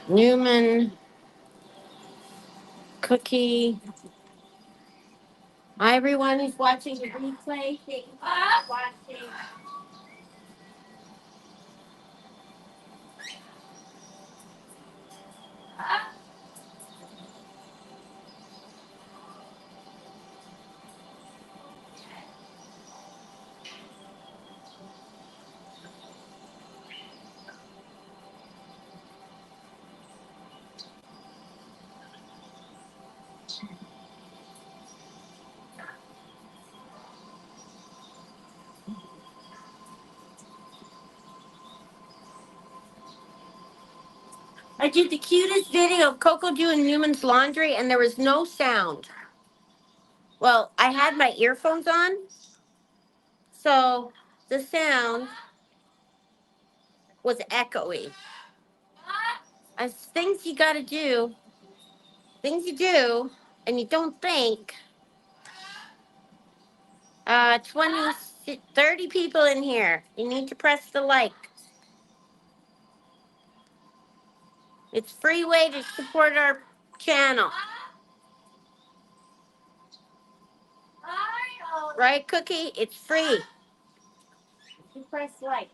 Newman, Cookie. Hi, everyone who's watching the replay. Thank you for watching. I did the cutest video of Coco doing Newman's laundry, and there was no sound. Well, I had my earphones on, so the sound was echoey. As things you gotta do, things you do, and you don't think. 20, 30 people in here. You need to press the like. It's a free way to support our channel. Right, Cookie? It's free. You press like.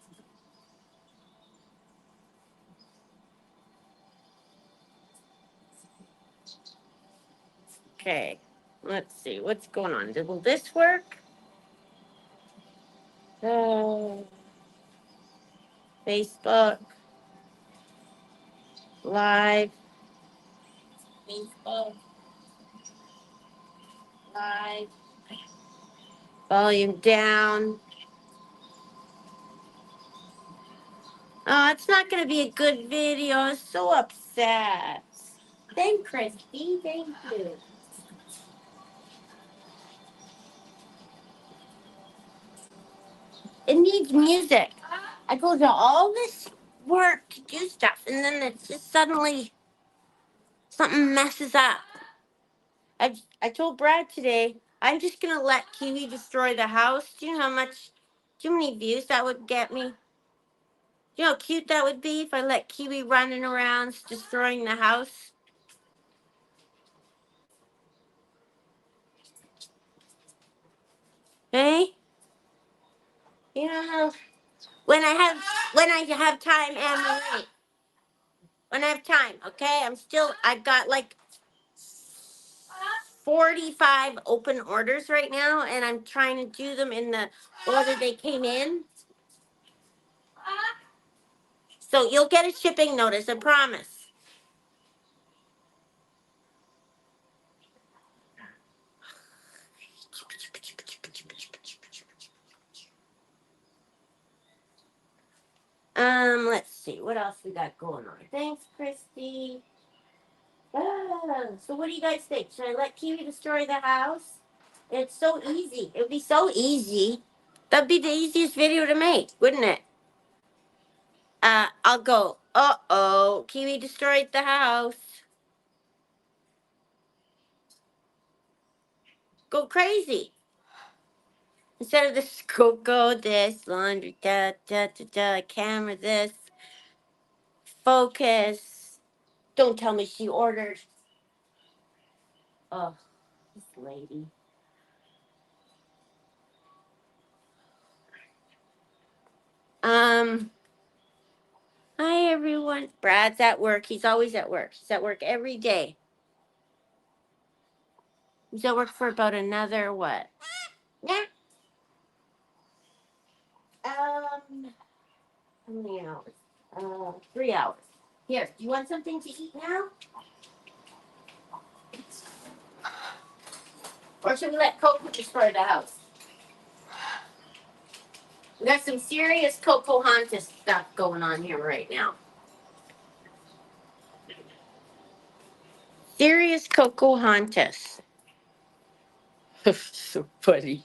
Okay. Let's see. What's going on? Will this work? Facebook. Live. Facebook. Live. Volume down. Oh, it's not going to be a good video. I'm so upset. Thank Christy. Thank you. It needs music. I go to all this work to do stuff, and then it's just suddenly something messes up. I told Brad today I'm just gonna let Kiwi destroy the house. Do you know how much, too many views that would get me? Do you know how cute that would be if I let Kiwi running around destroying the house? Hey, you know how when I have time, Anne Marie. When I have time, okay? I've got like 45 open orders right now, and I'm trying to do them in the order they came in. So you'll get a shipping notice, I promise. Let's see what else we got going on. Thanks, Christy. So what do you guys think? Should I let Kiwi destroy the house? It's so easy. It would be so easy. That'd be the easiest video to make, wouldn't it? I'll go. Uh-oh, Kiwi destroyed the house. Go crazy. Instead of this, go this, laundry, camera, this, focus. Don't tell me she ordered. Oh, this lady. Hi everyone. Brad's at work. He's always at work. He's at work every day. He's at work for about another what? Yeah. How many hours? 3 hours. Here, do you want something to eat now? Or should we let Coco destroy the house? We got some serious Pocahontas stuff going on here right now. Serious Pocahontas. So funny.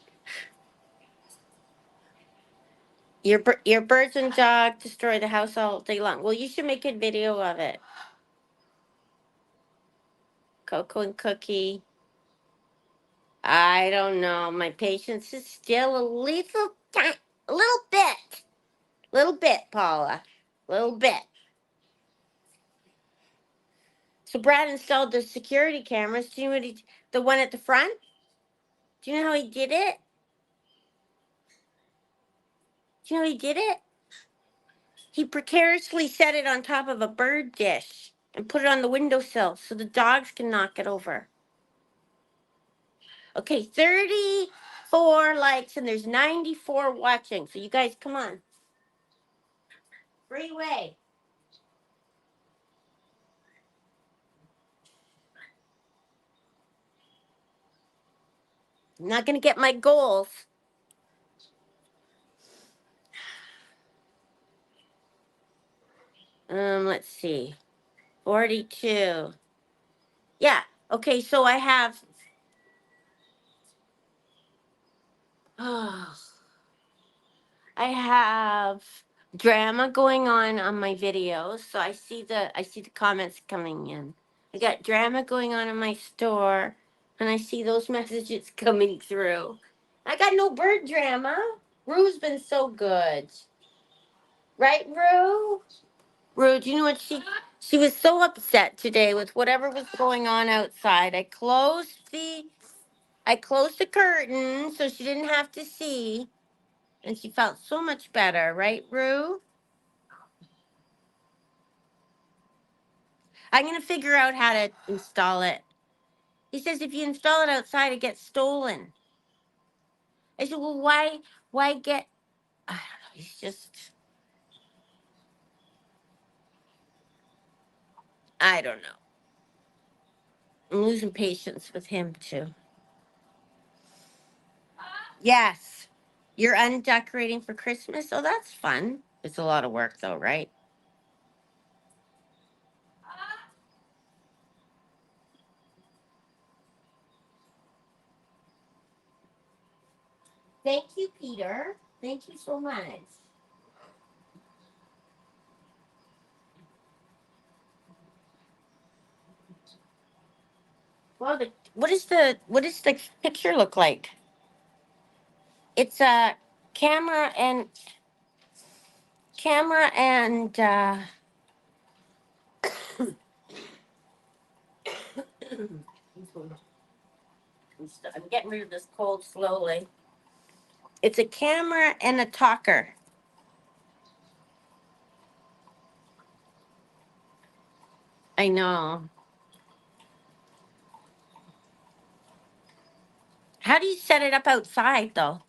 Your birds and dog destroy the house all day long. Well, you should make a video of it. Coco and Cookie. I don't know. My patience is still a little bit, Paula, little bit. So Brad installed the security cameras. Do you know what the one at the front? Do you know how he did it? Do you know how he did it? He precariously set it on top of a bird dish and put it on the windowsill so the dogs can knock it over. Okay, 34 likes and there's 94 watching. So you guys, come on. Freeway. I'm not going to get my goals. Let's see. 42. Yeah. Okay, so I have I have drama going on my videos. So I see the comments coming in. I got drama going on in my store and I see those messages coming through. I got no bird drama. Rue's been so good. Right, Rue? Rue, do you know what she was so upset today with whatever was going on outside. I closed the curtain so she didn't have to see, and she felt so much better, right, Rue? I'm gonna figure out how to install it. He says if you install it outside, it gets stolen. I said, well, why get? I don't know. He's just, I don't know. I'm losing patience with him too. Yes, you're undecorating for Christmas. Oh, that's fun. It's a lot of work, though, right? Thank you, Peter. Thank you so much. Well, what does the picture look like? It's a camera and camera and I'm getting rid of this cold slowly. It's a camera and a talker. I know. How do you set it up outside though?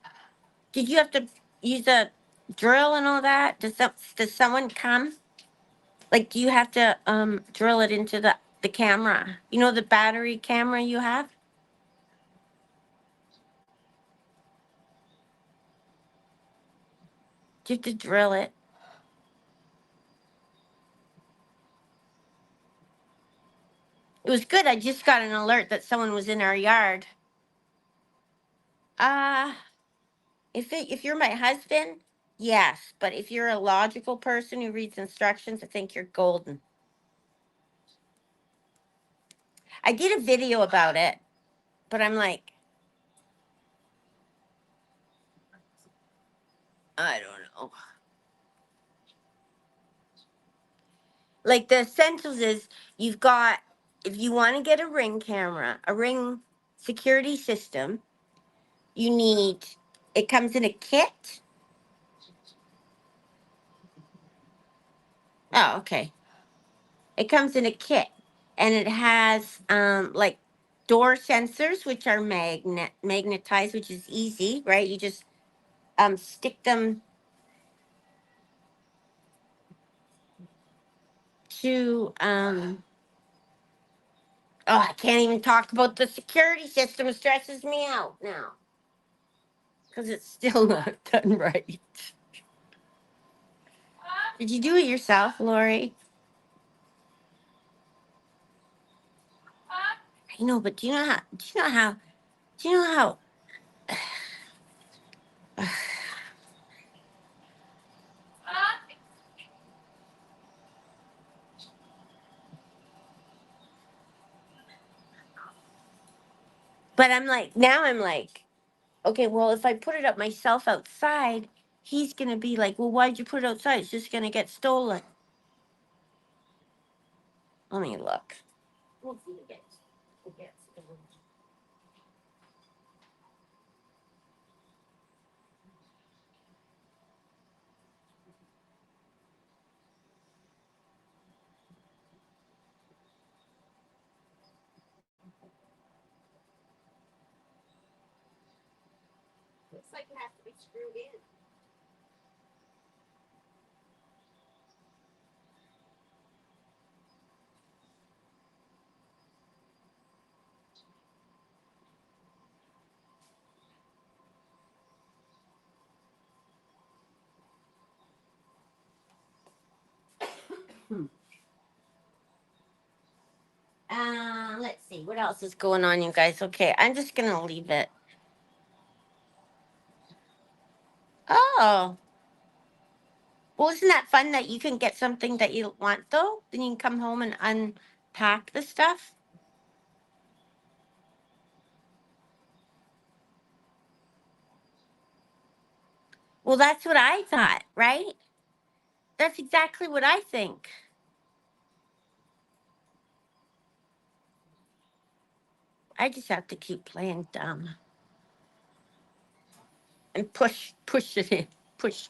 Did you have to use a drill and all that? Does someone come? Like, do you have to drill it into the camera? You know the battery camera you have? Do you have to drill it? It was good. I just got an alert that someone was in our yard. Uh if you're my husband, yes. But if you're a logical person who reads instructions, I think you're golden. I did a video about it, but I'm like, I don't know. Like the essentials is you've got, if you want to get a Ring camera, a Ring security system, you need, it comes in a kit. Oh, okay. It comes in a kit and it has like door sensors which are magnetized, which is easy, right? You just stick them to oh, I can't even talk about the security system. It stresses me out now because it's still not done right. Did you do it yourself, Lori? I know, but do you know how? Do you know how? Do you know how? But I'm like, now I'm like, okay, well, if I put it up myself outside, he's gonna be like, well, why'd you put it outside? It's just gonna get stolen. Let me look. Looks like it has to be screwed in. Let's see what else is going on, you guys. Okay, I'm just gonna leave it. Oh, well, isn't that fun that you can get something that you want though? Then you can come home and unpack the stuff. Well, that's what I thought, right? That's exactly what I think. I just have to keep playing dumb and push it in, push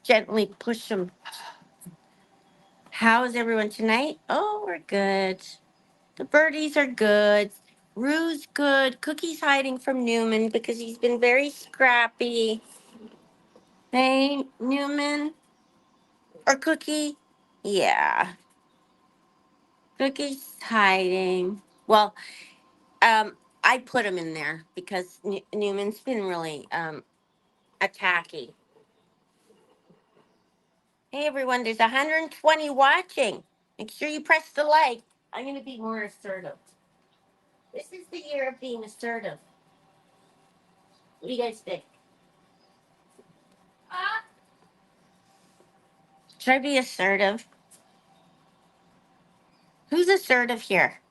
gently, push them. How's everyone tonight? Oh, we're good. The birdies are good. Rue's good. Cookie's hiding from Newman because he's been very scrappy. Hey, Newman or Cookie? Yeah, Cookie's hiding. Well, I put him in there because Newman's been really attacky. Hey everyone, there's 120 watching. Make sure you press the like. I'm gonna be more assertive. This is the year of being assertive. What do you guys think? Should I be assertive? Who's assertive here?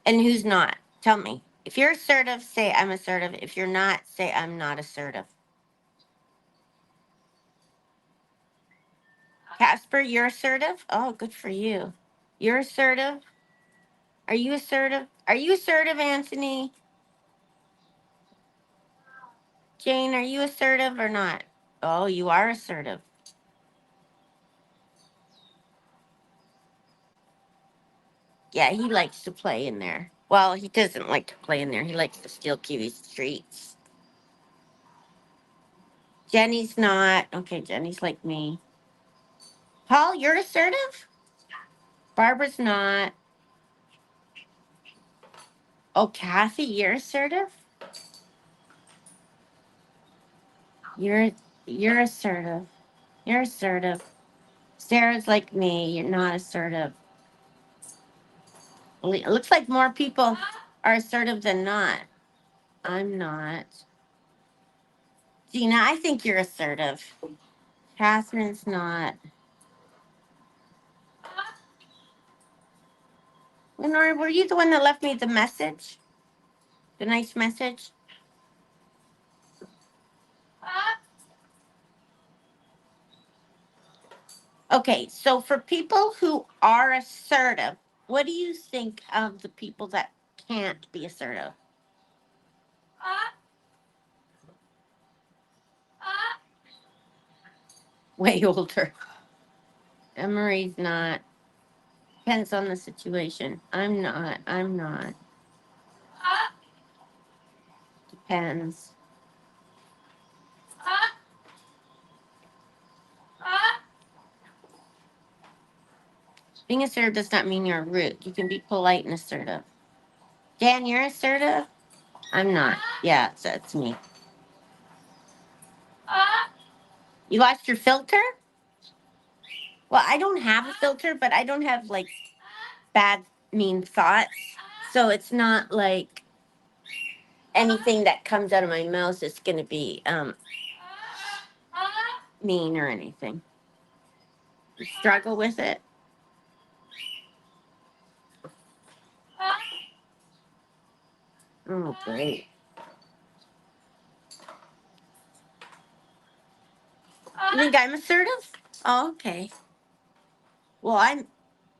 And who's not? Tell me. If you're assertive, say I'm assertive. If you're not, say I'm not assertive. Casper, you're assertive? Oh, good for you. You're assertive? Are you assertive? Are you assertive, Anthony? Jane, are you assertive or not? Oh, you are assertive. Yeah, he likes to play in there. Well, he doesn't like to play in there. He likes to steal Kiwi's treats. Jenny's not. Okay, Jenny's like me. Paul, you're assertive? Barbara's not. Oh, Kathy, you're assertive? You're you're assertive. You're assertive. Sarah's like me. You're not assertive. It looks like more people are assertive than not. I'm not. Gina, I think you're assertive. Catherine's not. Lenore, were you the one that left me the message? The nice message? Okay, so for people who are assertive, what do you think of the people that can't be assertive? Way older. Emery's not. Depends on the situation. I'm not. I'm not. Depends. Being assertive does not mean you're rude. You can be polite and assertive. Dan, you're assertive? I'm not. Yeah, that's me. You lost your filter? Well, I don't have a filter, but I don't have like bad, mean thoughts. So it's not like anything that comes out of my mouth is going to be mean or anything. You struggle with it? Oh, great. You think I'm assertive? Oh, okay. Well,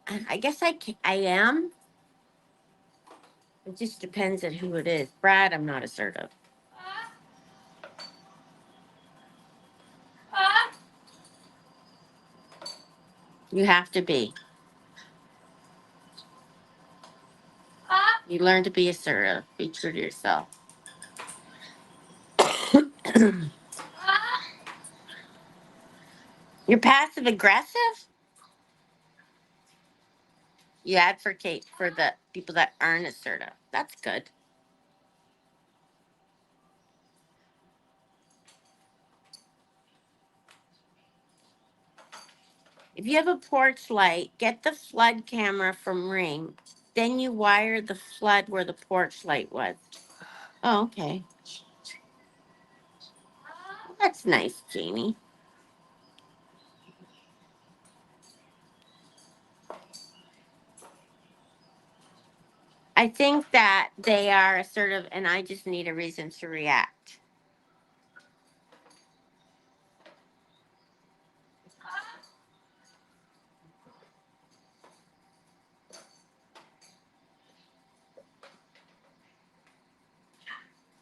I guess I am. It just depends on who it is. Brad, I'm not assertive. You have to be. You learn to be assertive. Be true to yourself. You're passive aggressive? You advocate for the people that aren't assertive. That's good. If you have a porch light, get the flood camera from Ring. Then you wire the flood where the porch light was. Oh, okay. That's nice, Jamie. I think that they are assertive and I just need a reason to react.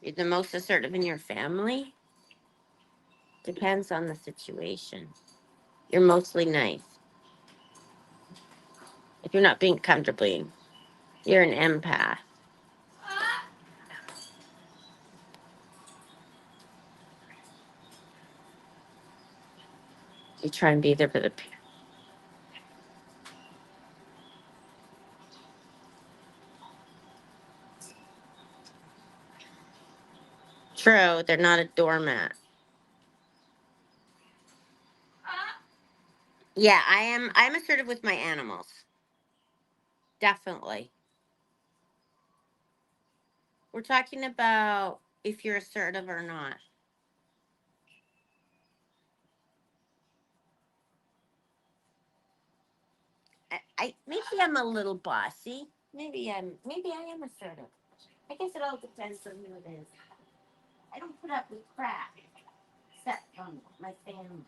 You're the most assertive in your family? Depends on the situation. You're mostly nice. If you're not being comfortably, you're an empath. You try and be there for the people. True, they're not a doormat. Yeah, I'm assertive with my animals. Definitely. We're talking about if you're assertive or not. I maybe I'm a little bossy. Maybe I am assertive. I guess it all depends on who it is. I don't put up with crap except from my family.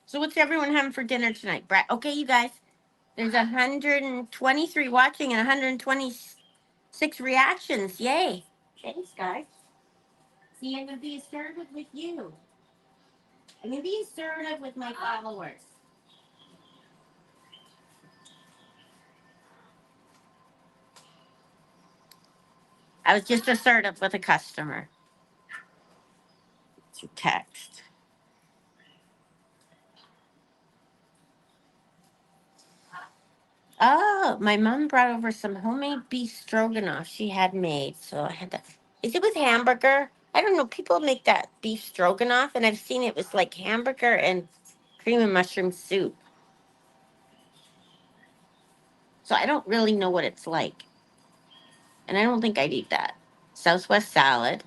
So what's everyone having for dinner tonight? Brad, okay, you guys. There's 123 watching and 126 reactions. Yay. Thanks, guys. See, I'm gonna be assertive with you. I'm gonna be assertive with my followers. I was just assertive with a customer. To text. Oh, my mom brought over some homemade beef stroganoff she had made. So I had to. Is it with hamburger? I don't know. People make that beef stroganoff, and I've seen it was like hamburger and cream and mushroom soup. So I don't really know what it's like. And I don't think I'd eat that. Southwest salad,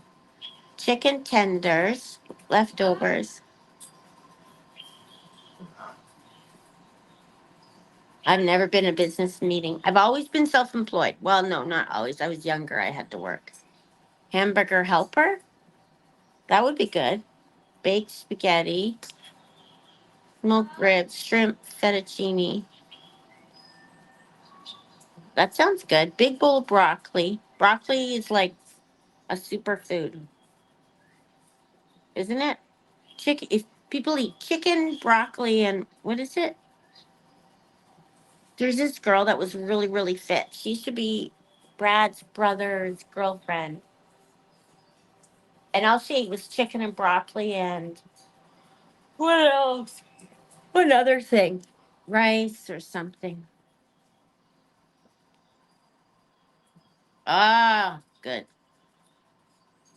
chicken tenders, leftovers. I've never been in a business meeting. I've always been self employed. Well, no, not always. I was younger. I had to work. Hamburger helper? That would be good. Baked spaghetti, smoked ribs, shrimp, fettuccine. That sounds good. Big bowl of broccoli. Broccoli is like a superfood, isn't it? Chicken. If people eat chicken, broccoli, and what is it? There's this girl that was really, really fit. She used to be Brad's brother's girlfriend. And all she ate was chicken and broccoli and what else? What other thing? Rice or something. Ah, good.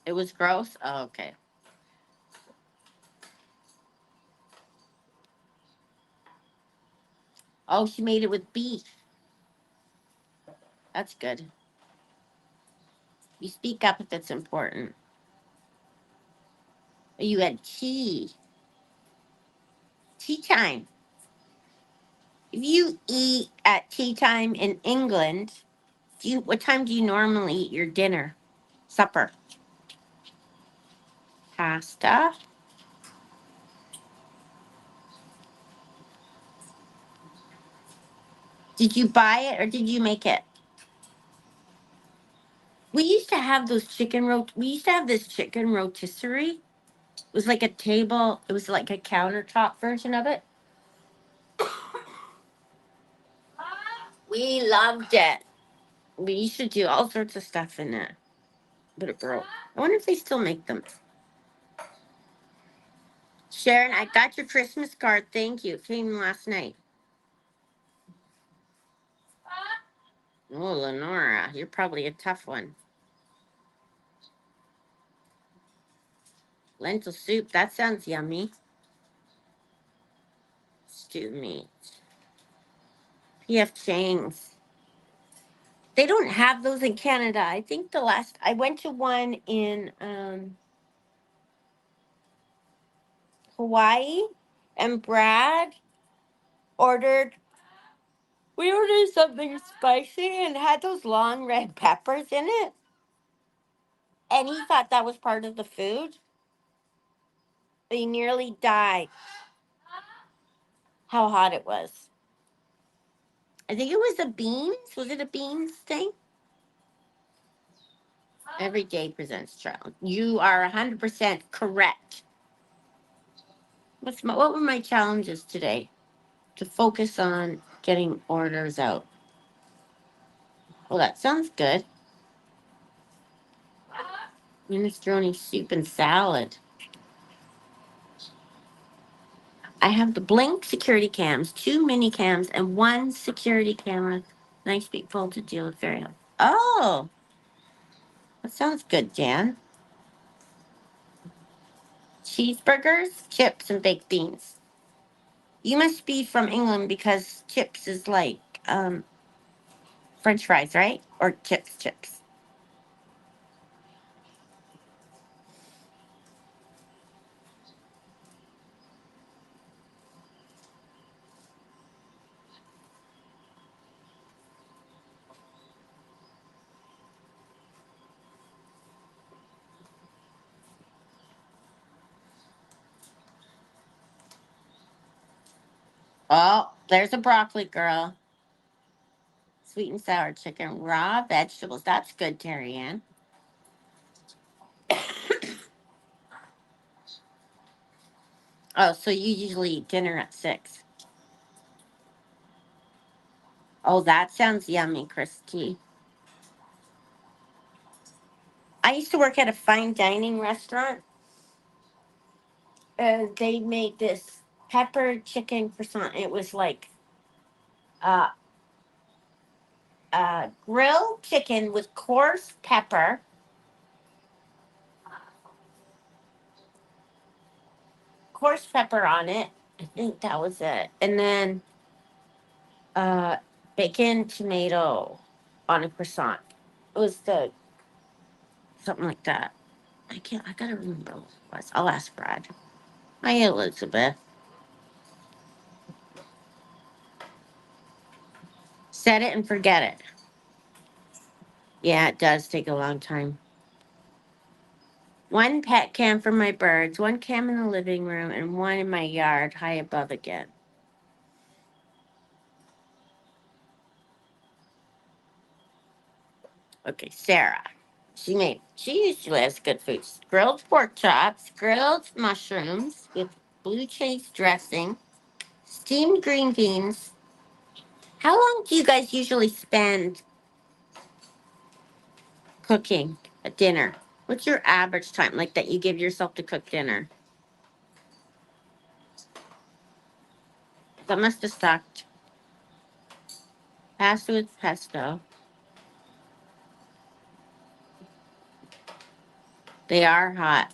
It was gross? Oh, okay. Oh, she made it with beef. That's good. You speak up if it's important. You had tea. tea time. If you eat at tea time in England, what time do you normally eat your dinner? Supper? Pasta? Did you buy it or did you make it? We used to have those we used to have this chicken rotisserie. It was like a table, it was like a countertop version of it. We loved it. We used to do all sorts of stuff in it, but it broke. I wonder if they still make them. Sharon, I got your Christmas card. Thank you. It came last night. Oh, Lenora, you're probably a tough one. Lentil soup, that sounds yummy. Stew meat. P.F. Chang's. They don't have those in Canada. I think the last I went to one in Hawaii, and Brad ordered. We ordered something spicy and had those long red peppers in it, and he thought that was part of the food. He nearly died. How hot it was. I think it was a beans. Was it a beans thing? Every day presents challenge. You are 100% correct. What were my challenges today? To focus on getting orders out. Well, that sounds good. Minestrone soup and salad. I have the Blink security cams, 2 mini cams, and 1 security camera. Nice big folded deal with very helpful. Oh, that sounds good, Dan. Cheeseburgers, chips, and baked beans. You must be from England because chips is like French fries, right? Or chips. Oh, there's a broccoli girl. Sweet and sour chicken, raw vegetables. That's good, Terry Ann. Oh, so you usually eat dinner at 6. Oh, that sounds yummy, Christy. I used to work at a fine dining restaurant. They made this pepper chicken croissant. It was like uh, grilled chicken with coarse pepper on it. I think that was it. And then uh, bacon tomato on a croissant. It was the something like that. I gotta remember what it was. I'll ask Brad. Hi, Elizabeth. Set it and forget it. Yeah, it does take a long time. 1 pet cam for my birds, 1 cam in the living room, and 1 in my yard high above again. Okay, Sarah. She usually has good foods. Grilled pork chops, grilled mushrooms with blue cheese dressing, steamed green beans. How long do you guys usually spend cooking a dinner? What's your average time like that you give yourself to cook dinner? That must have sucked. Pasta with pesto. They are hot.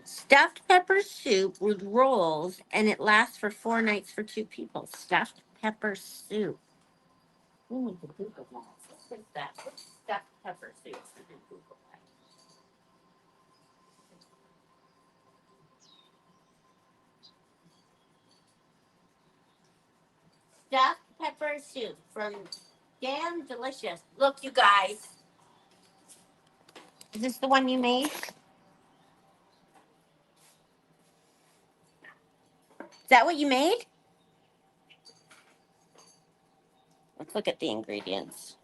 Stuffed pepper soup with rolls, and it lasts for 4 nights for 2 people. Stuffed pepper soup. We need to Google that. What is that? What's stuffed pepper soup? I didn't Google that. cauliflower soup from Damn Delicious. Look, you guys. Is this the one you made? Is that what you made? Let's look at the ingredients.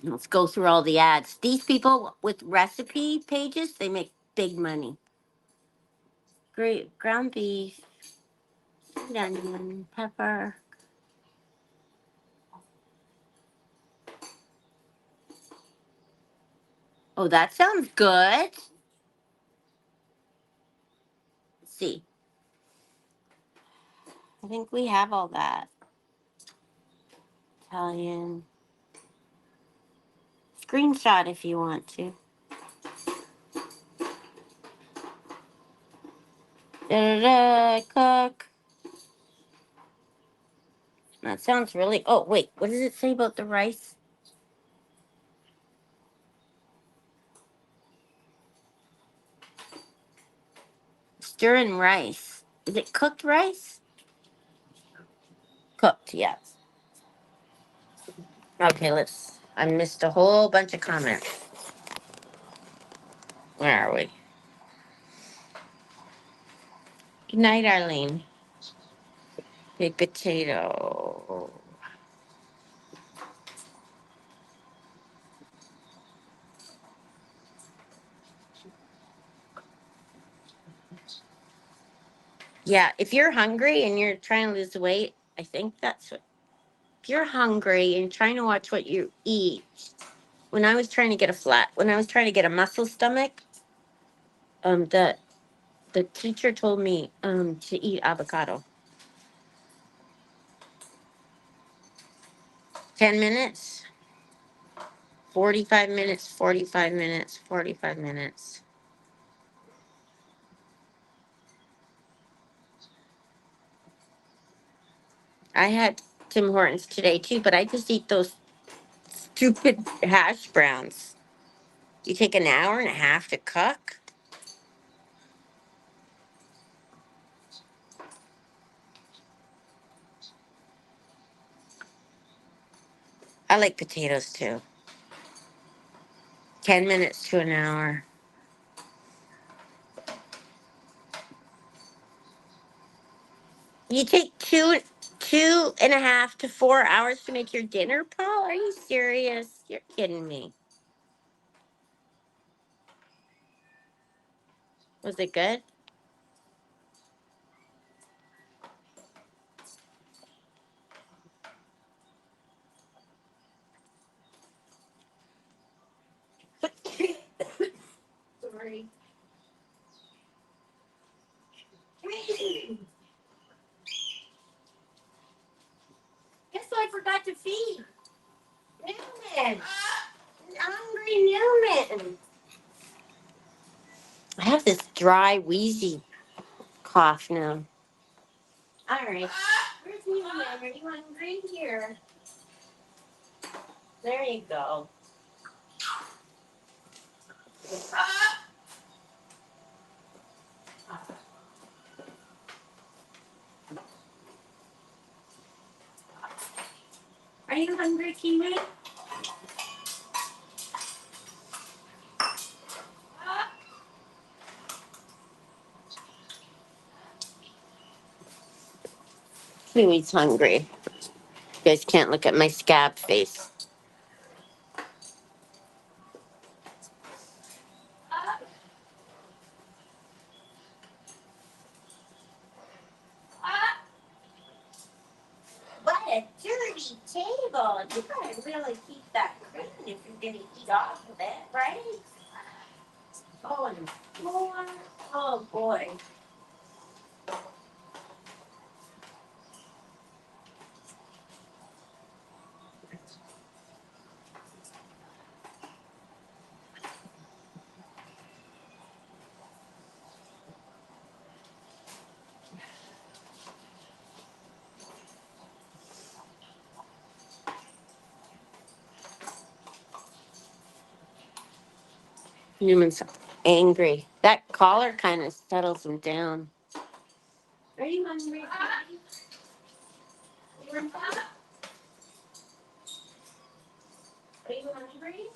Let's go through all the ads. These people with recipe pages, they make big money. Great ground beef, sweet onion, pepper. Oh, that sounds good. Let's see. I think we have all that. Italian. Screenshot if you want to. Cook. That sounds really. Oh, wait. What does it say about the rice? Stir in rice. Is it cooked rice? Cooked, yes. Okay, let's. I missed a whole bunch of comments. Where are we? Good night, Arlene. Big potato. Yeah, if you're hungry and you're trying to lose weight, I think that's what. If you're hungry and trying to watch what you eat, when I was trying to get when I was trying to get a muscle stomach, the teacher told me to eat avocado. 10 minutes, 45 minutes, 45 minutes, 45 minutes. I had Tim Hortons today too, but I just eat those stupid hash browns. You take an hour and a half to cook. I like potatoes too. 10 minutes to an hour. You take two and a half to 4 hours to make your dinner, Paul? Are you serious? You're kidding me. Was it good? Sorry. Guess who I forgot to feed? Newman. Hungry Newman. I have this dry, wheezy cough now. All right. Where's Newman? Are you hungry? Here. There you go. Are you hungry, Kiwi? Kiwi's hungry. You guys can't look at my scab face. What a dirty table. You gotta really keep that clean if you're gonna eat off of it, right? Oh, and the floor. Oh, boy. Newman's angry. That collar kind of settles him down. Are you hungry? Are you hungry?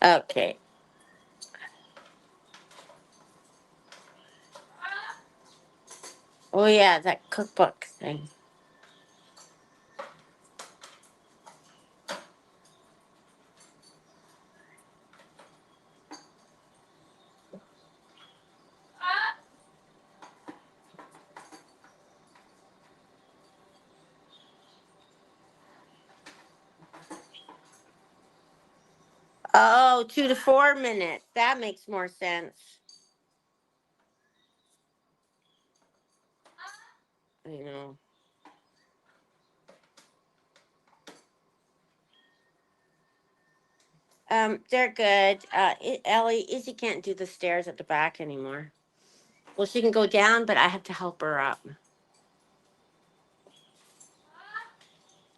Okay. Oh yeah, that cookbook thing. Oh, 2 to 4 minutes. That makes more sense. I know. They're good. Ellie, Izzy can't do the stairs at the back anymore. Well, she can go down, but I have to help her up.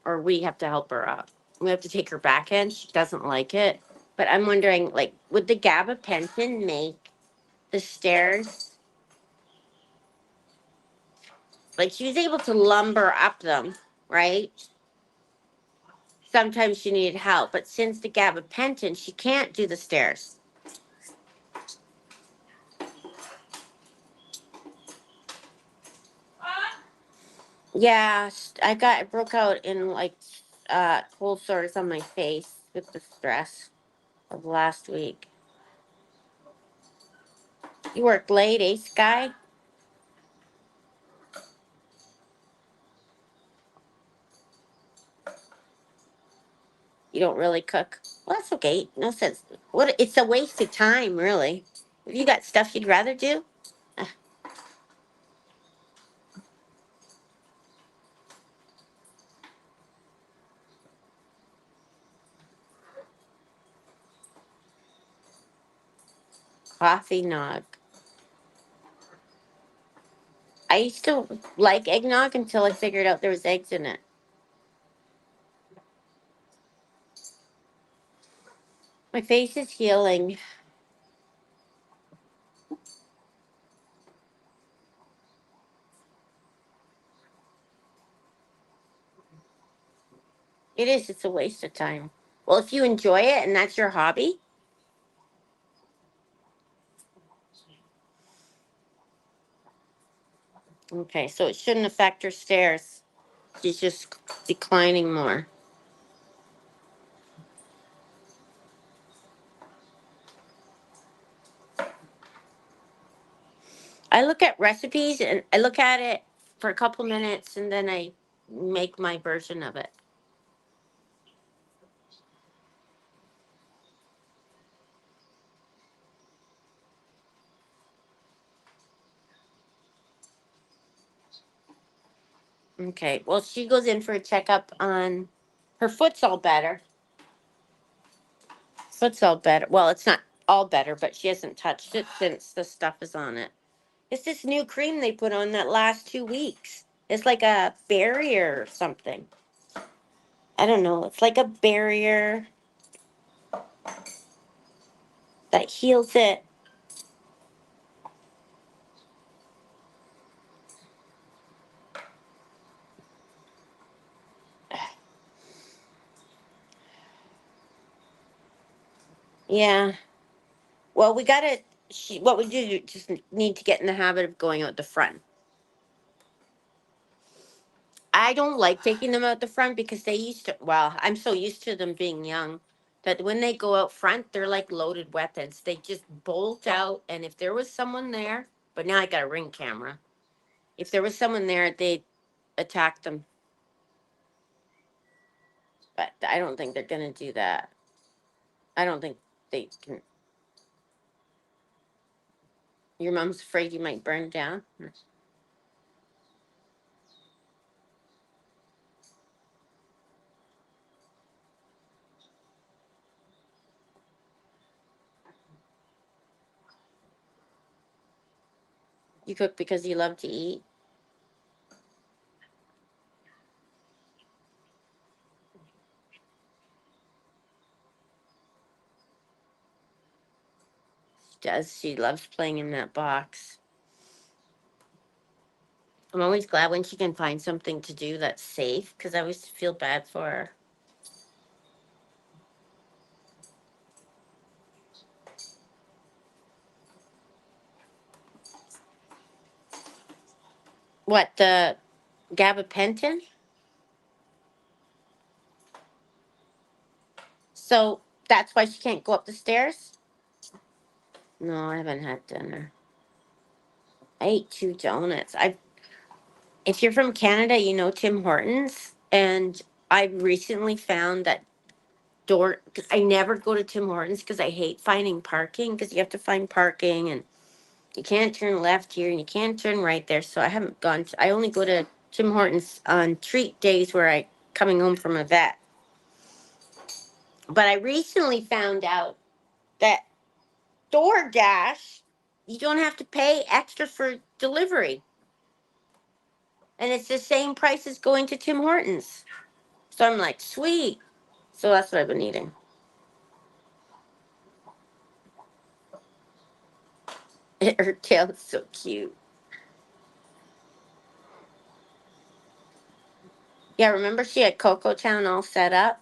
Or we have to help her up. We have to take her back in. She doesn't like it. But I'm wondering, like, would the gabapentin make the stairs? Like, she was able to lumber up them, right? Sometimes she needed help, but since the gabapentin, she can't do the stairs. Yeah, I broke out in like cold sores on my face with the stress of last week. You worked late, eh, Sky? You don't really cook. Well, that's okay. No sense. What? It's a waste of time, really. If you got stuff you'd rather do, coffee nog. I used to like eggnog until I figured out there was eggs in it. My face is healing. It is. It's a waste of time. Well, if you enjoy it and that's your hobby, okay. So it shouldn't affect her stairs. She's just declining more. I look at recipes and I look at it for a couple minutes and then I make my version of it. Okay. Well, she goes in for a checkup on her foot's all better. Foot's all better. Well, it's not all better, but she hasn't touched it since the stuff is on it. It's this new cream they put on that lasts 2 weeks. It's like a barrier or something. I don't know. It's like a barrier that heals it. Yeah. Well, we gotta. What we do just need to get in the habit of going out the front. I don't like taking them out the front because they used to. Well, I'm so used to them being young that when they go out front, they're like loaded weapons. They just bolt out, and if there was someone there, but now I got a ring camera. If there was someone there, they'd attack them. But I don't think they're gonna do that. I don't think they can. Your mom's afraid you might burn down. You cook because you love to eat? She does. She loves playing in that box. I'm always glad when she can find something to do that's safe because I always feel bad for her. What, the gabapentin? So that's why she can't go up the stairs? No, I haven't had dinner. I ate 2 donuts. If you're from Canada, you know Tim Hortons, and I recently found that door. 'Cause I never go to Tim Hortons because I hate finding parking because you have to find parking and you can't turn left here and you can't turn right there. So I haven't gone. I only go to Tim Hortons on treat days where I coming home from a vet. But I recently found out that DoorDash, you don't have to pay extra for delivery, and it's the same price as going to Tim Hortons. So I'm like, sweet. So that's what I've been eating. Her tail is so cute. Yeah, remember she had Coco Town all set up?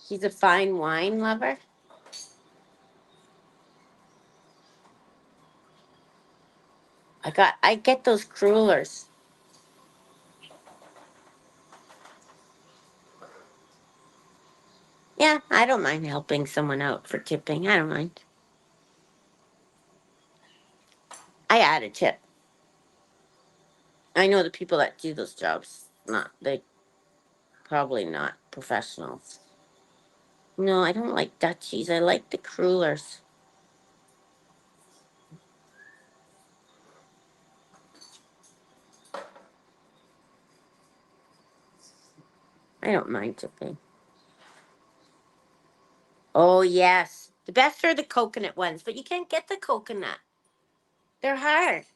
She's a fine wine lover. I get those crullers. Yeah, I don't mind helping someone out for tipping. I don't mind. I add a tip. I know the people that do those jobs. Not they probably not professionals. No, I don't like Dutchies. I like the crullers. I don't mind tipping. Oh yes. The best are the coconut ones, but you can't get the coconut. They're hard.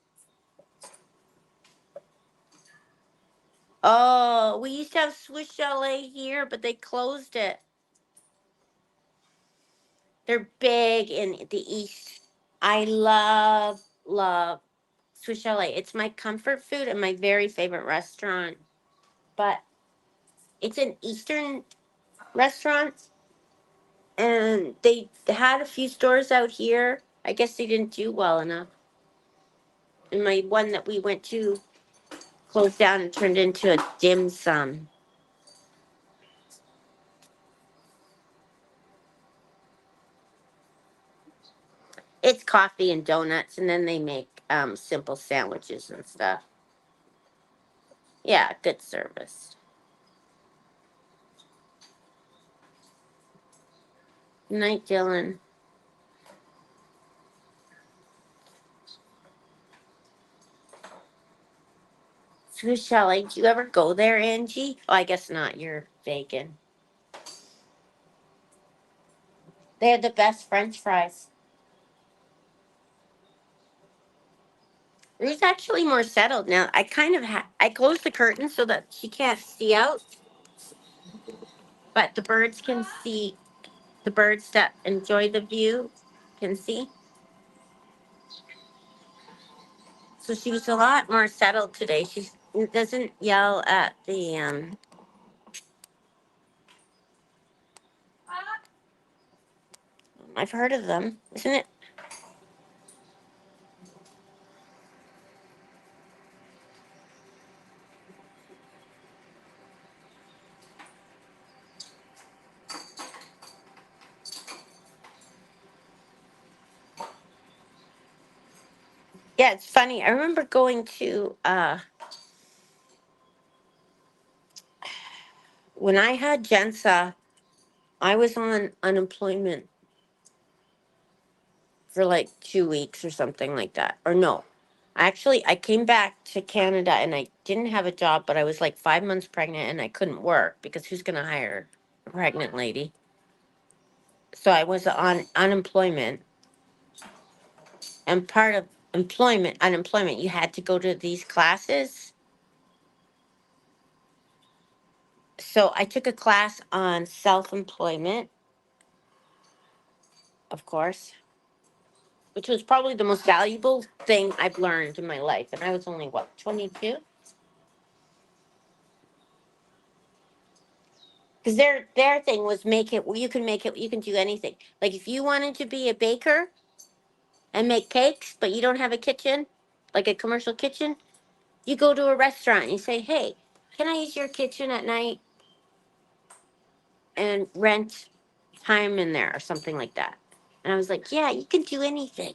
Oh, we used to have Swiss Chalet here, but they closed it. They're big in the east. I love Swiss Chalet. It's my comfort food and my very favorite restaurant. But it's an Eastern restaurant, and they had a few stores out here. I guess they didn't do well enough. And my one that we went to closed down and turned into a dim sum. It's coffee and donuts, and then they make simple sandwiches and stuff. Yeah, good service. Good night, Dylan. Swiss Chalet, do you ever go there, Angie? Oh, I guess not. You're vegan. They have the best French fries. Rue's actually more settled now. I kind of I closed the curtain so that she can't see out, but the birds can see. The birds that enjoy the view can see. So she was a lot more settled today. She doesn't yell at the. I've heard of them, isn't it? Yeah, it's funny. I remember going to when I had Jensa. I was on unemployment for like 2 weeks or something like that. Or no, actually, I came back to Canada and I didn't have a job, but I was like 5 months pregnant and I couldn't work because who's going to hire a pregnant lady? So I was on unemployment, and part of unemployment, you had to go to these classes. So I took a class on self-employment, of course, which was probably the most valuable thing I've learned in my life. And I was only what, 22? Because their thing was make it. You can make it. You can do anything. Like if you wanted to be a baker and make cakes, but you don't have a kitchen, like a commercial kitchen, you go to a restaurant and you say, "Hey, can I use your kitchen at night and rent time in there or something like that?" And I was like, "Yeah, you can do anything.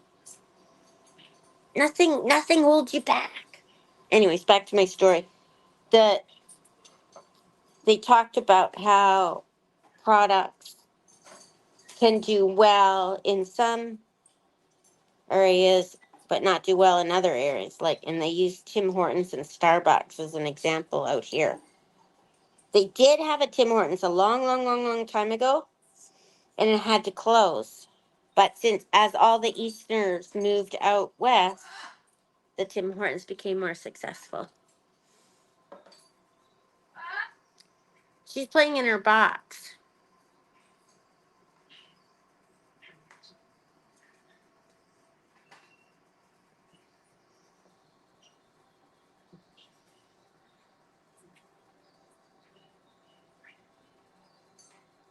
Nothing holds you back." Anyways, back to my story. The They talked about how products can do well in some areas but not do well in other areas, and they used Tim Hortons and Starbucks as an example out here. They did have a Tim Hortons a long time ago, and it had to close. But since as all the Easterners moved out west, the Tim Hortons became more successful. She's playing in her box.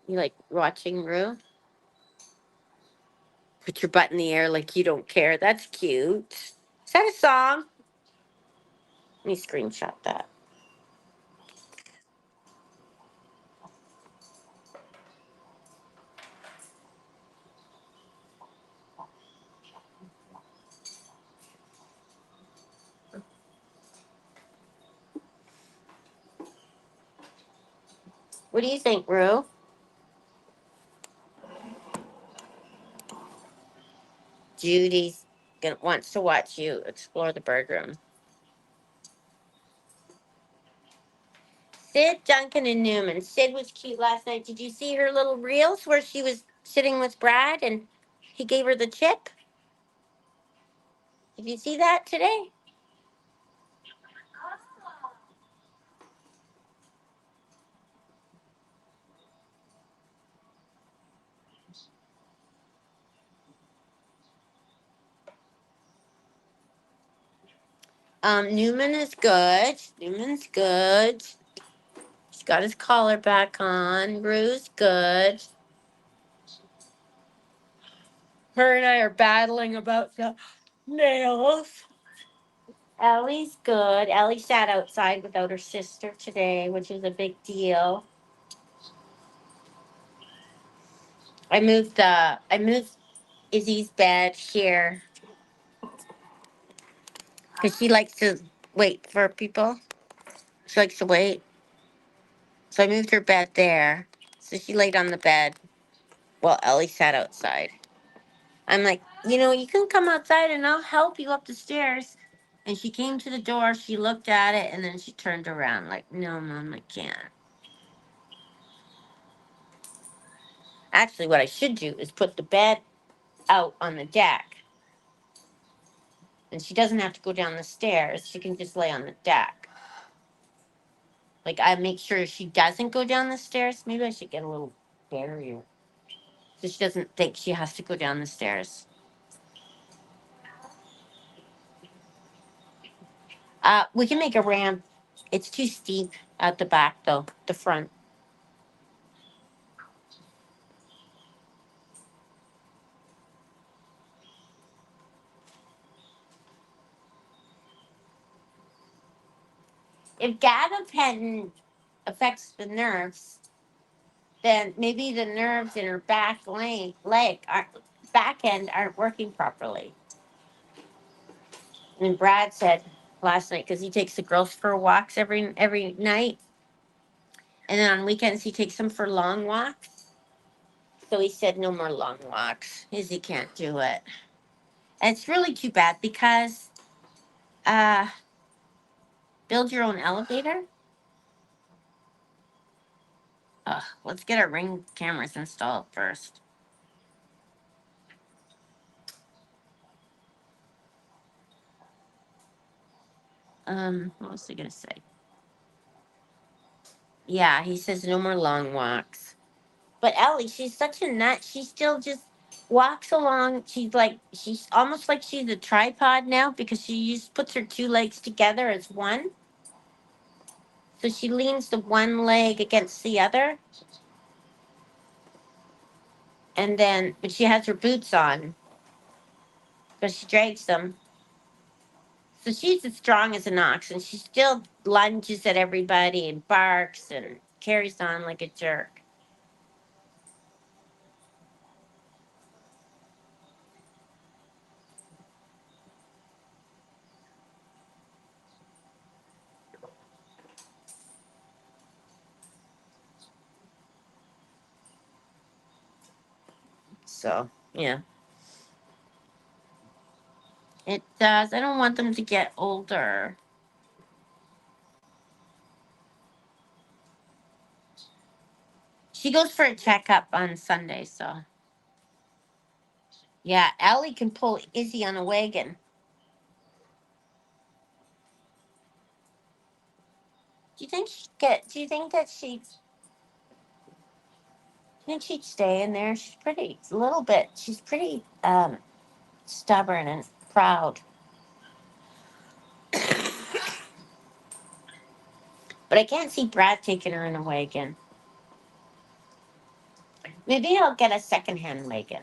You like watching Rue? Put your butt in the air like you don't care. That's cute. Is that a song? Let me screenshot that. What do you think, Rue? Judy's wants to watch you explore the bird room. Sid, Duncan, and Newman. Sid was cute last night. Did you see her little reels where she was sitting with Brad and he gave her the chip? Did you see that today? Newman is good. Newman's good. He's got his collar back on. Rue's good. Her and I are battling about the nails. Ellie's good. Ellie sat outside without her sister today, which is a big deal. I moved Izzy's bed here because she likes to wait for people. She likes to wait. So I moved her bed there. So she laid on the bed while Ellie sat outside. I'm like, you can come outside and I'll help you up the stairs. And she came to the door, she looked at it, and then she turned around like, no, Mom, I can't. Actually, what I should do is put the bed out on the deck. And she doesn't have to go down the stairs. She can just lay on the deck. Like, I make sure she doesn't go down the stairs. Maybe I should get a little barrier so she doesn't think she has to go down the stairs. We can make a ramp. It's too steep at the back, though, the front. If gabapentin affects the nerves, then maybe the nerves in her back end aren't working properly. And Brad said last night, because he takes the girls for walks every night, and then on weekends he takes them for long walks. So he said no more long walks. Izzy can't do it. And it's really too bad because uh build your own elevator. Ugh, let's get our Ring cameras installed first. What was I gonna say? Yeah, he says no more long walks. But Ellie, she's such a nut. She still just walks along. She's almost like she's a tripod now because she just puts her two legs together as one. So she leans the one leg against the other, and then but she has her boots on because she drags them. So she's as strong as an ox, and she still lunges at everybody and barks and carries on like a jerk. So yeah, it does. I don't want them to get older. She goes for a checkup on Sunday, so yeah, Ellie can pull Izzy on a wagon. Do you think she'd get? Do you think that she'd? Do you think she'd stay in there? She's pretty, a little bit. She's pretty stubborn and proud. But I can't see Brad taking her in a wagon. Maybe he'll get a secondhand wagon.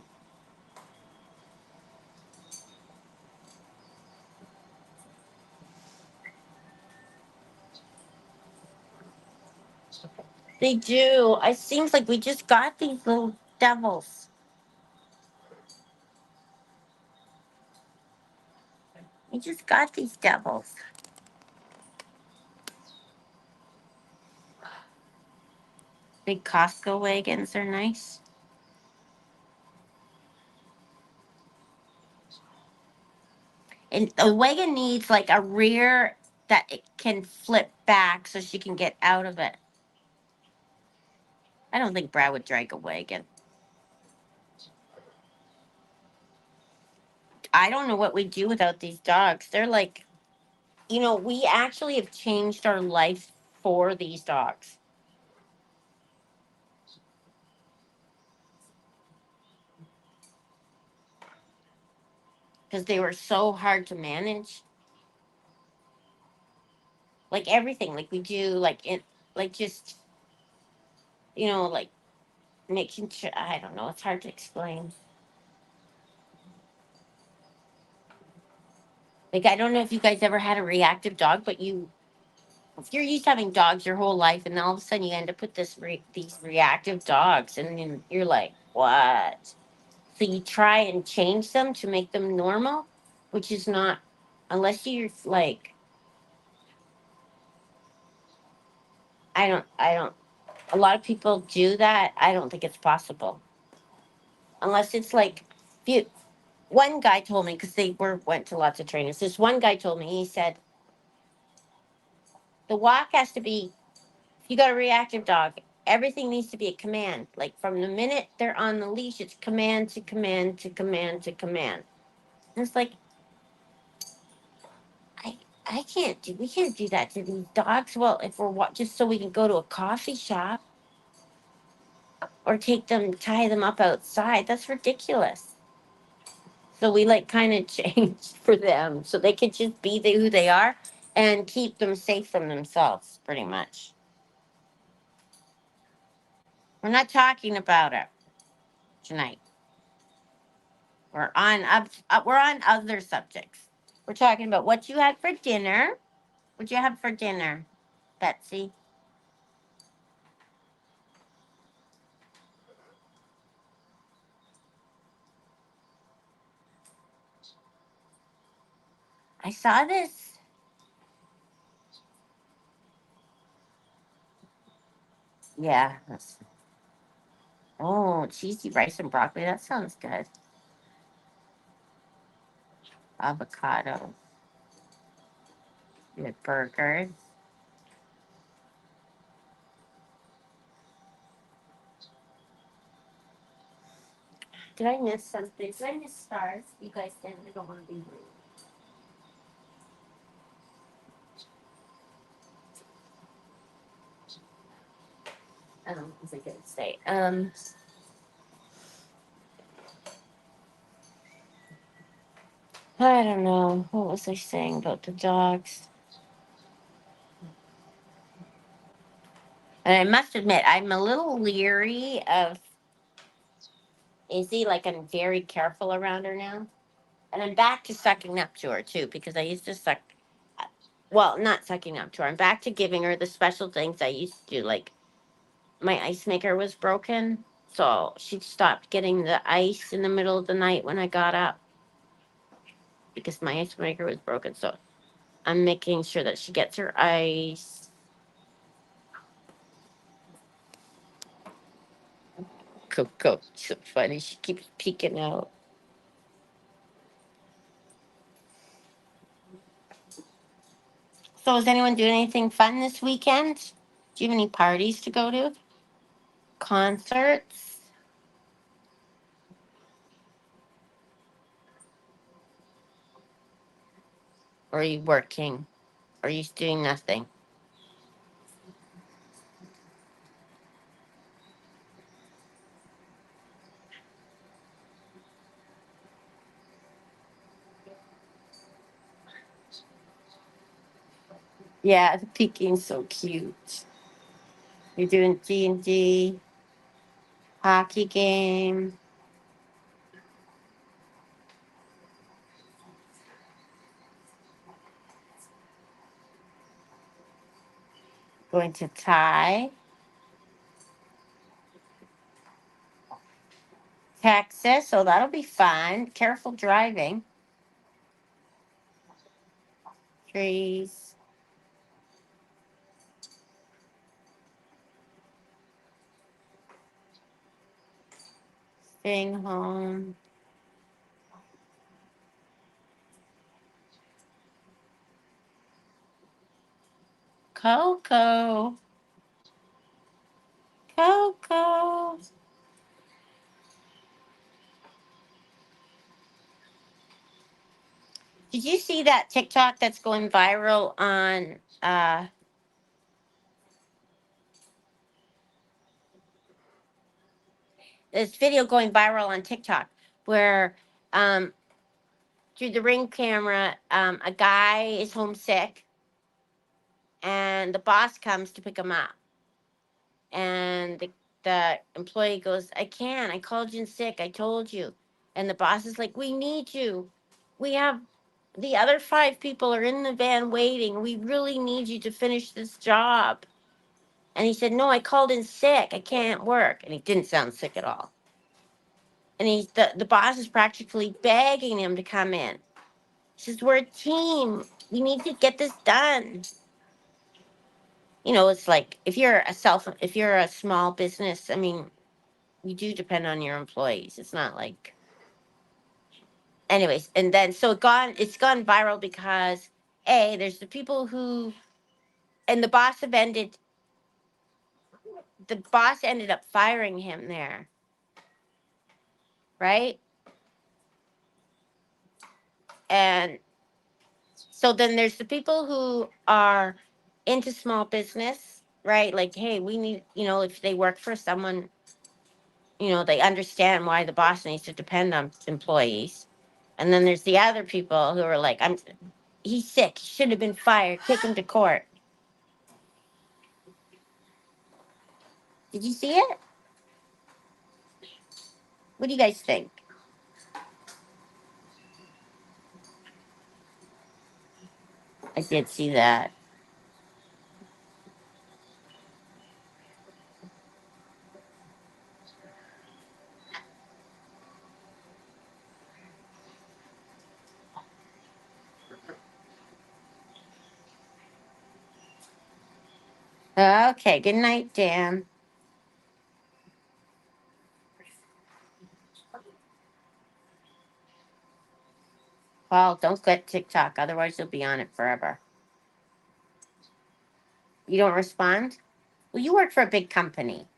They do. It seems like we just got these little devils. We just got these devils. Big Costco wagons are nice. And the wagon needs like a rear that it can flip back so she can get out of it. I don't think Brad would drag a wagon. I don't know what we'd do without these dogs. They're like, we actually have changed our life for these dogs because they were so hard to manage. Like everything, like we do, like it, like just, like making sure. I don't know. It's hard to explain. Like I don't know if you guys ever had a reactive dog, but if you're used to having dogs your whole life, and then all of a sudden you end up with these reactive dogs, and then you're like, what? So you try and change them to make them normal, which is not, unless you're like, I don't. A lot of people do that. I don't think it's possible unless it's like, you. One guy told me because they went to lots of trainers. This one guy told me, he said the walk has to be, if you got a reactive dog, everything needs to be a command. Like from the minute they're on the leash, it's command to command to command to command. And it's like, I I can't do, we can't do that to these dogs. Well, if we're just so we can go to a coffee shop or tie them up outside, that's ridiculous. So we like kind of changed for them so they could just be who they are and keep them safe from themselves, pretty much. We're not talking about it tonight. We're on other subjects. We're talking about what you had for dinner. What you have for dinner, Betsy? I saw this. Yeah. Oh, cheesy rice and broccoli. That sounds good. Avocado. Good burgers. Did I miss something? Did I miss stars? You guys didn't. I don't want to be rude. What was I gonna say? I don't know. What was I saying about the dogs? And I must admit, I'm a little leery of Izzy. Like, I'm very careful around her now. And I'm back to sucking up to her, too, because I used to suck. Well, not sucking up to her. I'm back to giving her the special things I used to do. Like, my ice maker was broken. So she stopped getting the ice in the middle of the night when I got up because my ice maker was broken. So I'm making sure that she gets her ice. Coco, so funny. She keeps peeking out. So is anyone doing anything fun this weekend? Do you have any parties to go to? Concerts? Or are you working? Or are you doing nothing? Yeah, the peeking's so cute. You're doing D&D, hockey game, going to Thai, Texas. So that'll be fun. Careful driving. Trees, staying home. Coco. Coco. Did you see that TikTok that's going viral on this video going viral on TikTok where um through the ring camera, a guy is homesick and the boss comes to pick him up. And the employee goes, I called you in sick. I told you. And the boss is like, we need you. We have the other five people are in the van waiting. We really need you to finish this job. And he said, no, I called in sick. I can't work. And he didn't sound sick at all. And the boss is practically begging him to come in. He says, we're a team. We need to get this done. It's like if you're a small business, I mean, you do depend on your employees. It's not like, anyways. And then so it's gone viral because there's the people who, and the boss ended up firing him there, right? And so then there's the people who are into small business, right? Like, hey, we need, if they work for someone, they understand why the boss needs to depend on employees. And then there's the other people who are like, he's sick. He should have been fired. Take him to court. Did you see it? What do you guys think? I did see that. Okay, good night, Dan. Well, don't get TikTok, otherwise you'll be on it forever. You don't respond? Well, you work for a big company.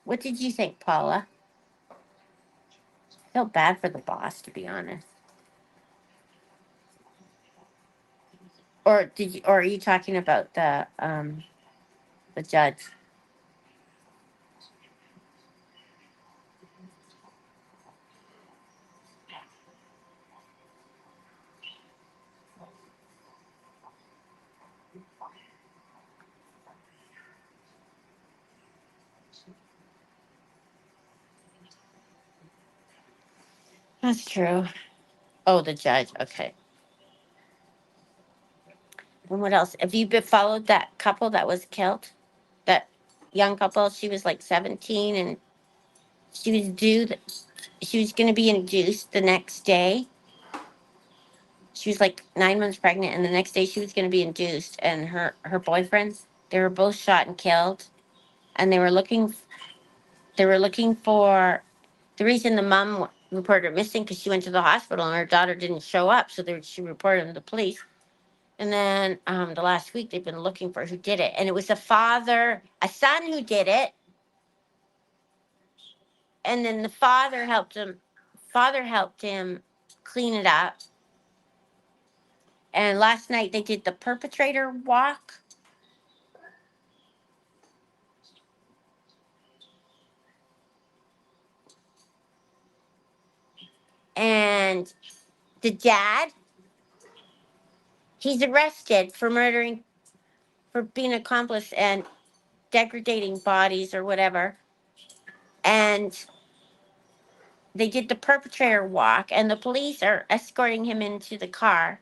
What did you think, Paula? I felt bad for the boss, to be honest. or are you talking about the judge? That's true. Oh, the judge. Okay. And what else? Have you been followed that couple that was killed? That young couple. She was like 17, and she was due. She was going to be induced the next day. She was like 9 months pregnant, and the next day she was going to be induced. And her boyfriends, they were both shot and killed, and they were looking for the reason the mom reported her missing because she went to the hospital and her daughter didn't show up, so she reported him to the police. And then the last week they've been looking for who did it, and it was a son who did it, and then the father helped him. Father helped him clean it up. And last night they did the perpetrator walk, and the dad, he's arrested for murdering, for being an accomplice and degrading bodies or whatever. And they did the perpetrator walk, and the police are escorting him into the car,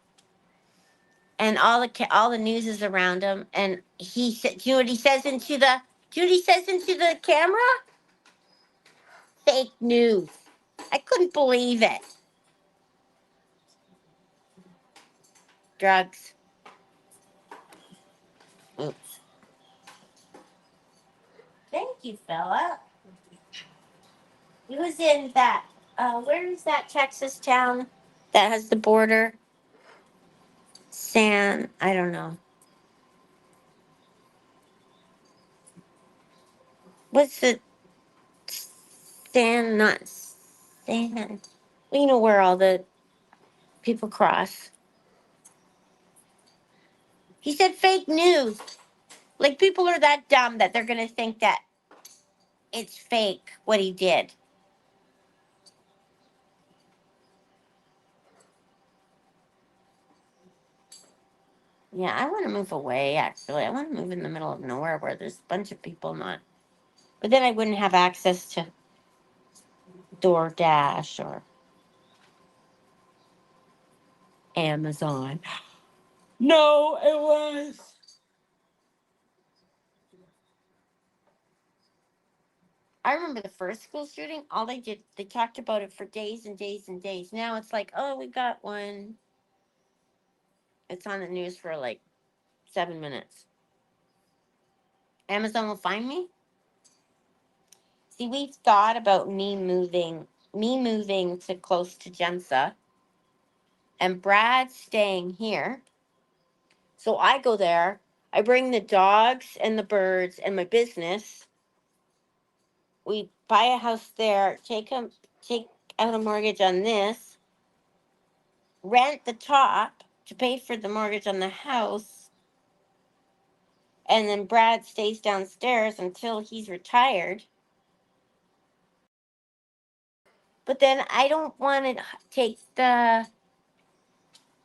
and all the news is around him. And he said, "Do you know what he says into the? Do you know what he says into the camera? Fake news." I couldn't believe it. Drugs. Oops. Thank you, fella. He was in that. Where is that Texas town that has the border? I don't know. What's the not San. Well, you know where all the people cross. He said fake news. Like people are that dumb that they're gonna think that it's fake what he did. Yeah, I want to move away. Actually, I want to move in the middle of nowhere where there's a bunch of people not. But then I wouldn't have access to DoorDash or Amazon. No, it was. I remember the first school shooting. All they did, they talked about it for days and days and days. Now it's like, oh, we got one. It's on the news for like 7 minutes. Amazon will find me. See, we've thought about me moving to close to Jensa, and Brad staying here. So I go there. I bring the dogs and the birds and my business. We buy a house there. Take out a mortgage on this. Rent the top to pay for the mortgage on the house, and then Brad stays downstairs until he's retired. But then take the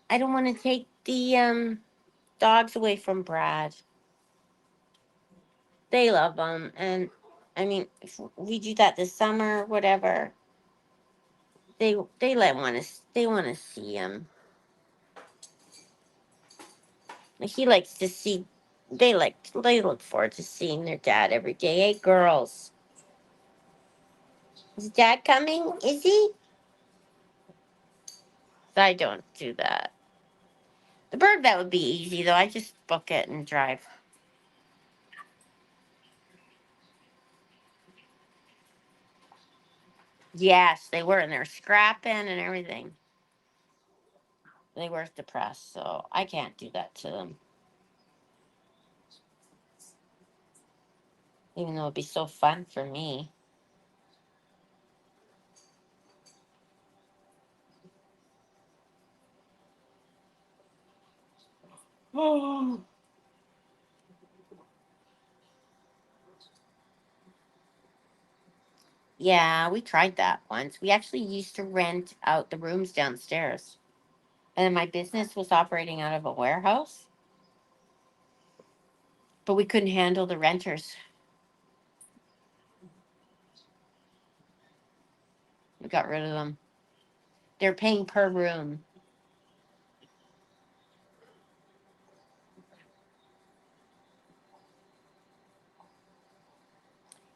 I don't want to take the dogs away from Brad. They love them, and I mean, if we do that this summer, whatever. They want to see him. He likes to see. They look forward to seeing their dad every day. Hey, girls, is dad coming? Is he? I don't do that. The bird vet would be easy though. I just book it and drive. Yes, they were, and they're scrapping and everything. They were depressed, so I can't do that to them. Even though it'd be so fun for me. Oh. Yeah, we tried that once. We actually used to rent out the rooms downstairs. And then my business was operating out of a warehouse, but we couldn't handle the renters. We got rid of them. They're paying per room.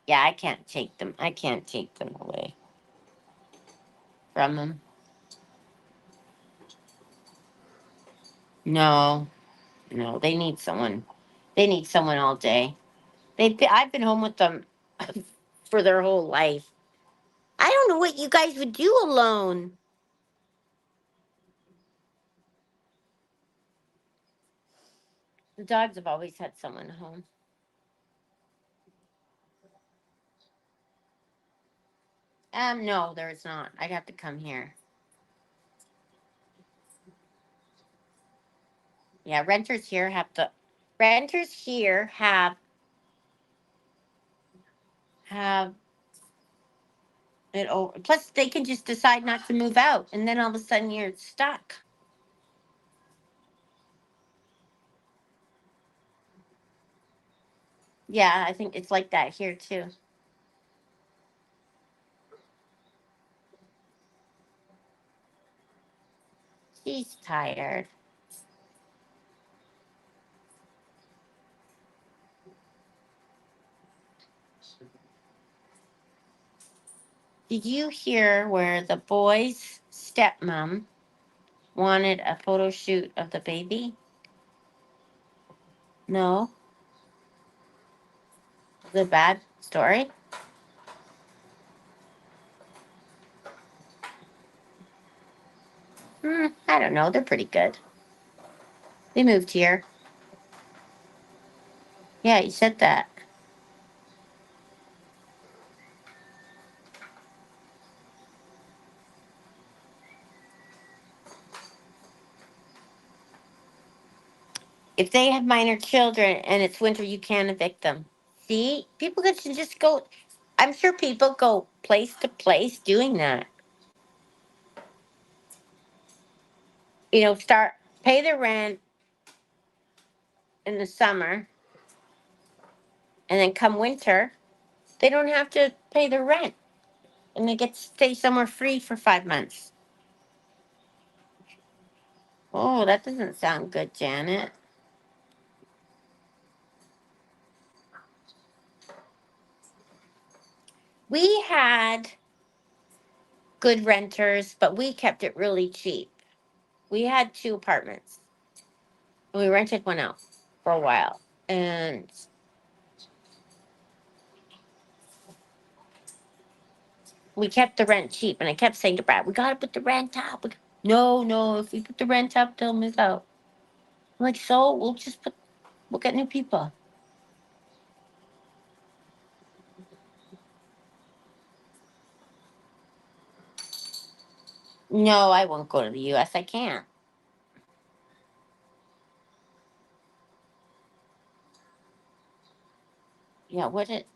Yeah, I can't take them. I can't take them away from them. No, no, they need someone. They need someone all day. I've been home with them for their whole life. I don't know what you guys would do alone. The dogs have always had someone home. No, there's not. I'd have to come here. Yeah, renters here have it over. Plus, they can just decide not to move out, and then all of a sudden you're stuck. Yeah, I think it's like that here too. She's tired. Did you hear where the boy's stepmom wanted a photo shoot of the baby? No, the bad story. I don't know. They're pretty good. They moved here. Yeah, you said that. If they have minor children and it's winter, you can't evict them. See, people could just go. I'm sure people go place to place doing that. Start pay their rent in the summer, and then come winter, they don't have to pay their rent, and they get to stay somewhere free for 5 months. Oh, that doesn't sound good, Janet. We had good renters, but we kept it really cheap. We had two apartments, and we rented one out for a while, and we kept the rent cheap. And I kept saying to Brad, "We gotta put the rent up." No, no, if we put the rent up, they'll move out. I'm like, so we'll get new people. No, I won't go to the U.S. I can't. Yeah, what it?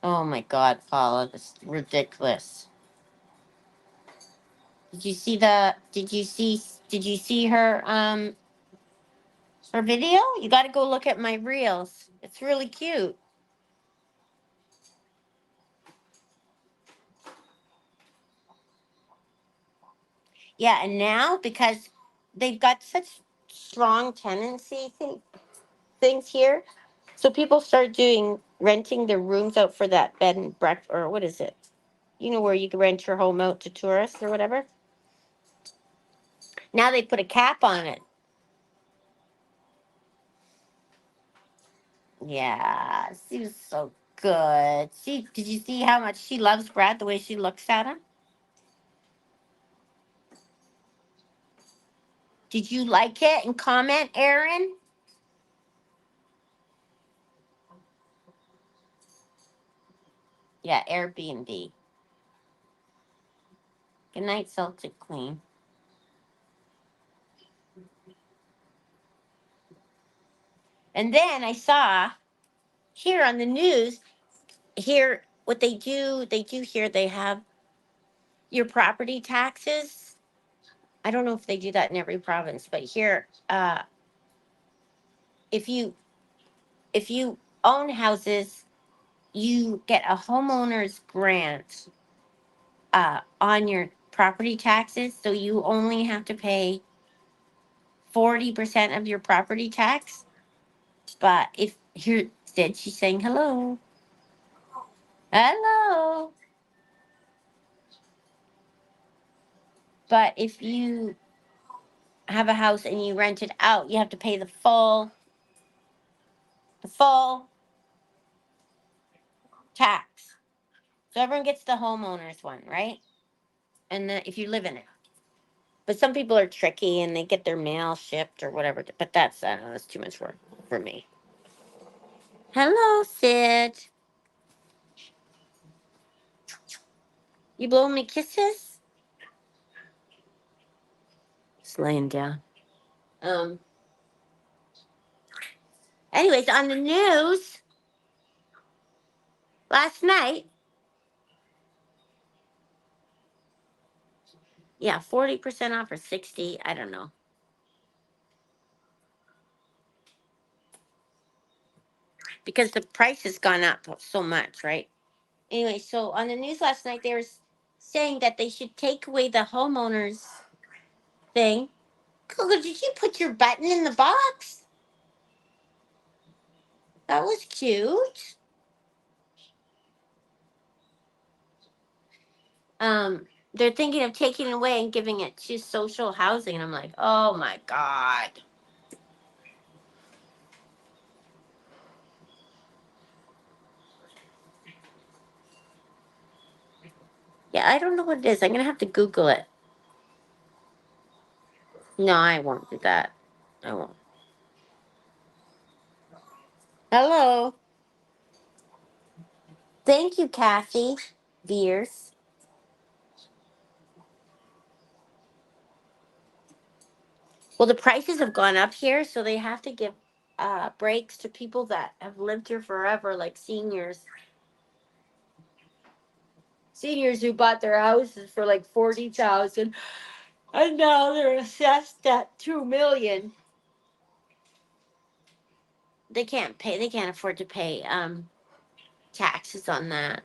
Oh my God, Paula, this is ridiculous. Did you see the? Did you see? Did you see her video? You got to go look at my reels. It's really cute. Yeah, and now because they've got such strong tenancy things here, so people start doing renting their rooms out for that bed and breakfast, or what is it? Where you can rent your home out to tourists or whatever. Now they put a cap on it. Yeah, she was so good. Did you see how much she loves Brad? The way she looks at him. Did you like it and comment, Aaron? Yeah, Airbnb. Good night, Celtic Queen. And then I saw here on the news, here what they do here, they have your property taxes. I don't know if they do that in every province, but here, if you if you own houses, you get a homeowner's grant on your property taxes. So you only have to pay 40% of your property tax. But if here said she's saying hello. Hello. But if you have a house and you rent it out, you have to pay the full tax. So everyone gets the homeowner's one, right? And if you live in it. But some people are tricky and they get their mail shipped or whatever. But that's I don't know, that's too much work for me. Hello, Sid. You blowing me kisses? Just laying down. Um. Anyways, on the news last night, yeah, 40% off or 60. I don't know. Because the price has gone up so much, right? Anyway, so on the news last night, they were saying that they should take away the homeowners thing. Coco, did you put your button in the box? That was cute. They're thinking of taking it away and giving it to social housing. And I'm like, oh my God. Yeah, I don't know what it is. I'm going to have to Google it. No, I won't do that. I won't. Hello. Thank you, Kathy Veers. Well, the prices have gone up here, so they have to give breaks to people that have lived here forever, like seniors. Seniors who bought their houses for like 40,000, and now they're assessed at 2 million. They can't pay. They can't afford to pay taxes on that.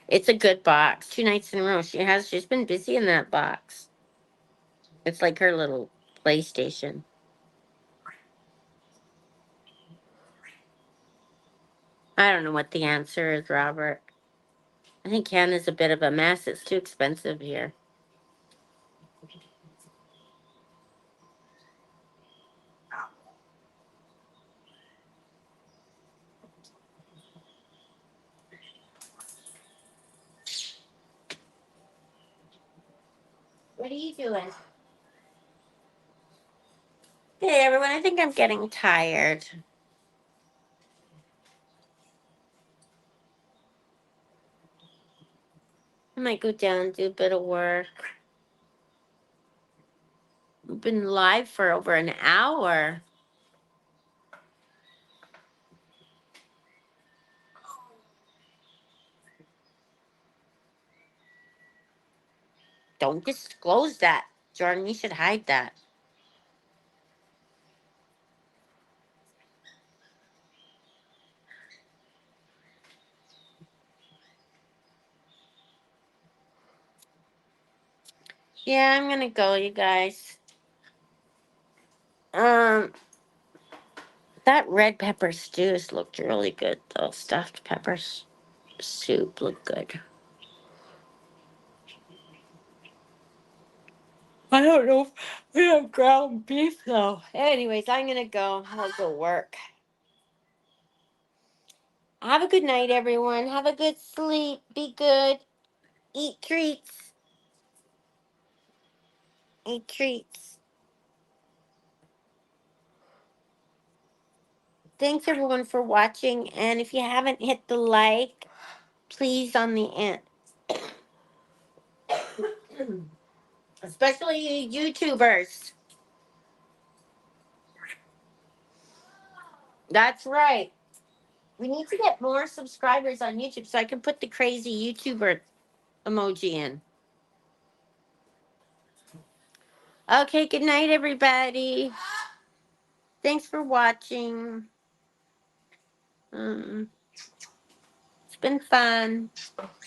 It's a good box. 2 nights in a row. She's been busy in that box. It's like her little PlayStation. I don't know what the answer is, Robert. I think Canada's a bit of a mess. It's too expensive here. What are you doing? Hey, everyone. I think I'm getting tired. I might go down and do a bit of work. We've been live for over an hour. Don't disclose that, Jordan. You should hide that. Yeah, I'm gonna go, you guys. Um, that red pepper stew looked really good, though. Stuffed peppers soup looked good. I don't know if we have ground beef though. Anyways, I'm gonna go. I'll go work. Have a good night, everyone. Have a good sleep. Be good. Eat treats. Eat treats. Thanks everyone for watching. And if you haven't hit the like, please on the end. Especially you YouTubers. That's right. We need to get more subscribers on YouTube so I can put the crazy YouTuber emoji in. Okay, good night, everybody. Thanks for watching. It's been fun.